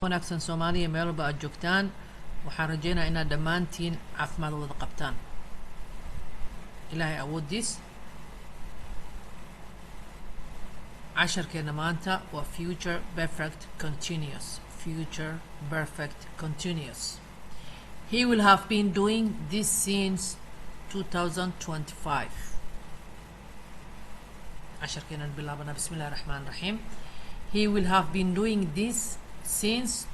wanaagsan Soomaaliya meel walba aad joogtaan waxaan rajaynayaa inaad dhammaantiin caafimaad wada qabtaan ilaahay awoodiis casharkeena maanta waa future perfect continuous he will have been doing this since 2025 casharkeena bilaabana bismillaahir rahmaanir rahiim he will have been doing this since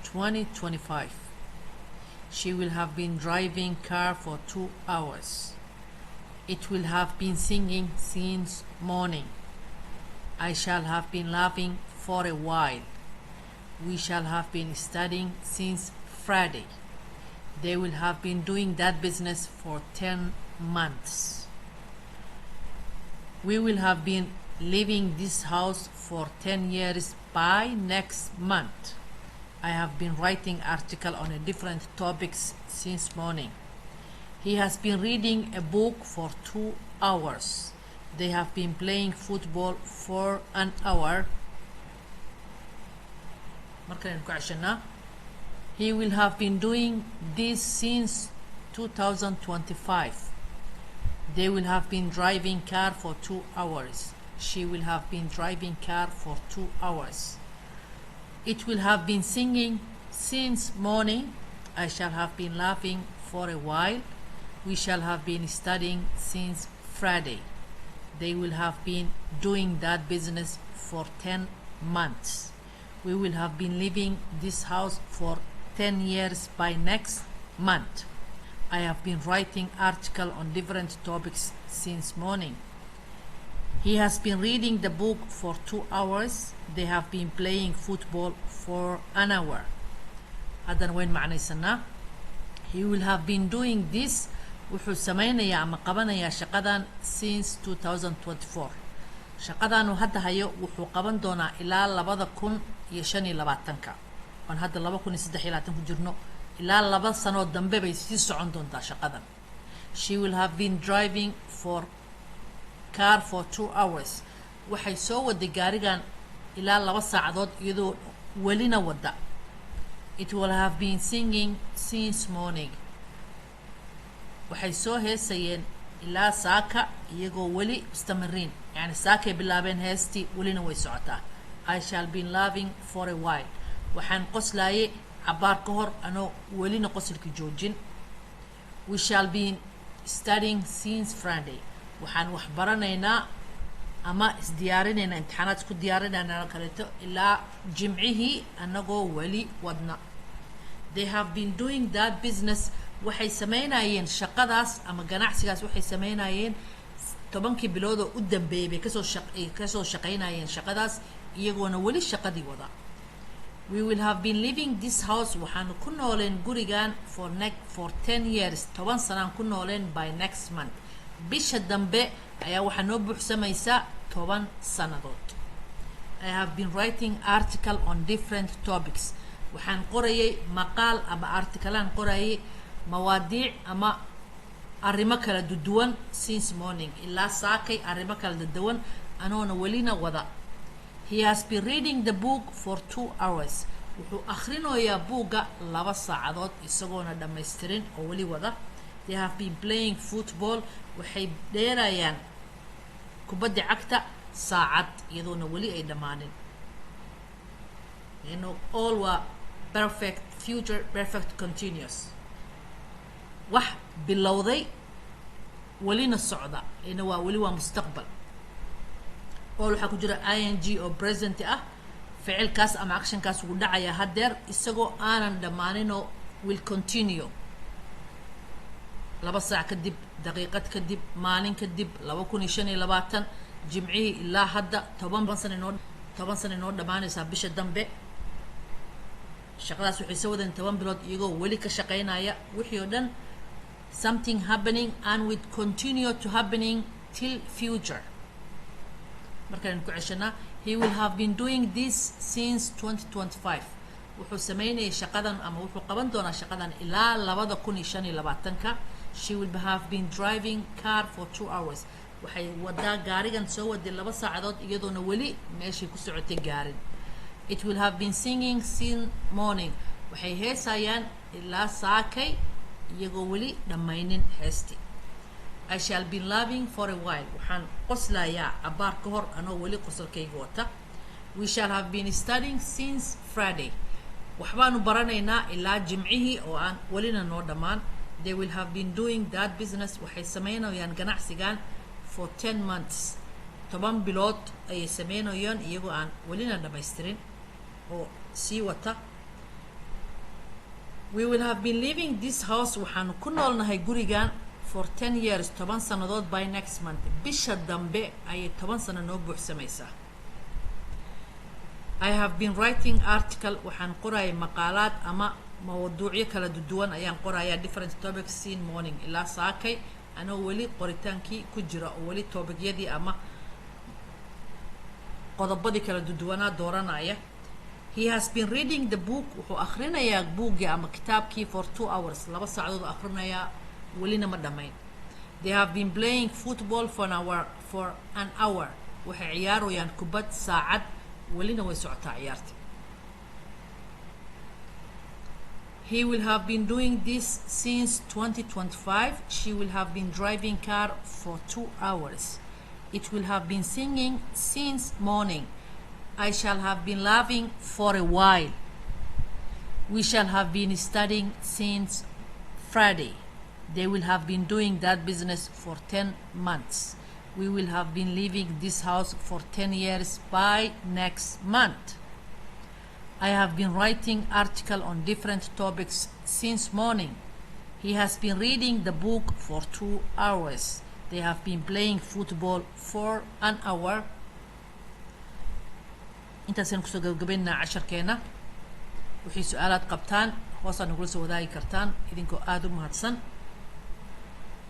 2025. She will have been driving car for 2 hours. It will have been singing since morning. I shall have been laughing for a while. We shall have been studying since Friday. They will have been doing that business for 10 months. We will have been leaving this house for 10 years by next month. I have been writing article on a different topics since morning. He has been reading a book for 2 hours. They have been playing football for an hour. He will have been doing this since 2025. They will have been driving car for 2 hours. She will have been driving car for 2 hours. It will have been singing since morning. I shall have been laughing for a while. We shall have been studying since Friday. They will have been doing that business for 10 months. We will have been leaving this house for 10 years by next month. I have been writing article on different topics since morning. He has been reading the book for 2 hours. They have been playing football for an hour. هذا وين معنيسنا he will have been doing this wuxuu sameynaya ama qabanaya shaqadan since 2024 shaqadan uu hadda hayo wuxuu qaban doonaa ilaa 2025 aan hadda 2023 ku jirno ilaa 2 sano dambe bay sii socon doontaa shaqadan. She will have been driving car for 2 hours. waxay soo waday gaarigan ilaa 2 saacadood iyadoo welina wada. It will have been singing since morning. waxay soo heesayeen ilaa saaka iyagoo weli istamirin yani saakay bilaabeen heesti welina way socotaa. I shall be laughing for a while. waxaan qoslaayay cabaar ka hor anoo welina qosolki joojin. We shall be studying since Friday. waxaan wax baranaynaa ama isdiyaarinayna imtixaanaad ku diyaarinayna kaleeto ilaa jimcihii anagoo wali wadna. They have been doing that business. waxay sameynayeen shaqadaas ama ganacsigaas waxay sameynayeen 10 bilood oo u dambeeyay bay kasoo shaqeynayeen shaqadaas iyagoona wali shaqadii wada. We will have been living this house. waxaan ku nooleen gurigan for 10 years 10 sanaan ku nooleen by next month. bisha dambe ayaa waxa noo buuxsamaysa 10 sanadood. I have been writing article on different topics. waxaan qorayay maqaal ama artikalaan qorayay mawaadiic ama arrimo kala duwan since morning ilaa saakay arrimo kala duwan anoona welina wada. He has been reading the book for 2 hours. wuxuu akhrinayaa buuga 2 saacadood isagoona dhammaystirin oo weli wada. They have been playing football. waxay dheerayaan kubadda cagta saacad iyadoona weli ay dhamaanin. all waa future perfect continuous. wax bilowday welina socda waa weli waa mustaqbal. all waxaa ku jira ing oo present ah ficilkaas ama actionkaas ugu dhacaya hadeer isagoo aanan dhamaaninoo will continue 2 saac kadib daqiiqad kadib maalin kadib 2025 jimcihii ilaa hadda 10 sano inoo dhamaanaysa bisha dambe. shaqadaas waxay soo wadeen 10 bilood iyagoo weli ka shaqeynaya wixii oo dhan something happening and will continue to happening till future. markaan ku ceshana he will have been doing this since 2025. wuxuu sameynayay shaqadan ama wuxuu qaban doonaa shaqadan ilaa 2025. She will have been driving car for 2 hours. waxay wadaa gaarigan soo waday 2 saacadood iyadoona weli meeshii ku socotay gaarin. It will have been singing since morning. waxay heesayaan ilaa saakay iyagoo weli dhammaynin heestii. I shall be laughing for a while. waxaan qoslayaa abaar ka hor anoo weli qosolkayga wata. We shall have been studying since Friday. waxbaanu baranaynaa ilaa jimcihii oo aan welina noo dhammaan. They will have been doing that business. waxay samaynayaan ganacsigan for 10 months. 10 bilood ayay samaynayaan iyagoo aan welina dhamaystirin oo sii wata. We will have been living this house. waxaanu ku noolnahay gurigan for 10 years. 10 sannadood by next month. bisha dambe ayay 10 sano noo buuxsamaysaa. I have been writing article. waxaan qoraya maqaalaad ama mawduucyo kala duwan ayaan qorayaa different topics since morning ilaa saakay anoo weli qoritaankii ku jira oo weli topicyadii ama qodobadii kala duwanaa dooranaya. He has been reading the book. wuxuu akhrinayaa buuggii ama kitaabkii for 2 hours. 2 saacadood akhrinayaa welina ma dhammayn. They have been playing football for an hour. waxay ciyaarayaan kubad saacad welina way socotaa ciyaarta. He will have been doing this since 2025. She will have been driving car for 2 hours. It will have been singing since morning. I shall have been laughing for a while. We shall have been studying since Friday. They will have been doing that business for 10 months. We will have been leaving this house for 10 years by next month. I have been writing article on different topics since morning. He has been reading the book for 2 hours. They have been playing football for an hour. intaasaan kusoo gabagabaynaa casharkeena. wixii su-aalaad qabtaan hoosaan nagula soo wadaagi kartaan idinkoo aada u mahadsan.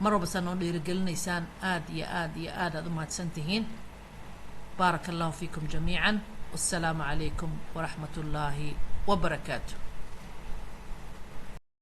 mar walbasaa noo dhiirigelinaysaan aad iyo aad iyo aad aad u mahadsan tihiin. baaraka allahu fiikum jamiican. والسلام عليكم ورحمة الله وبركاته.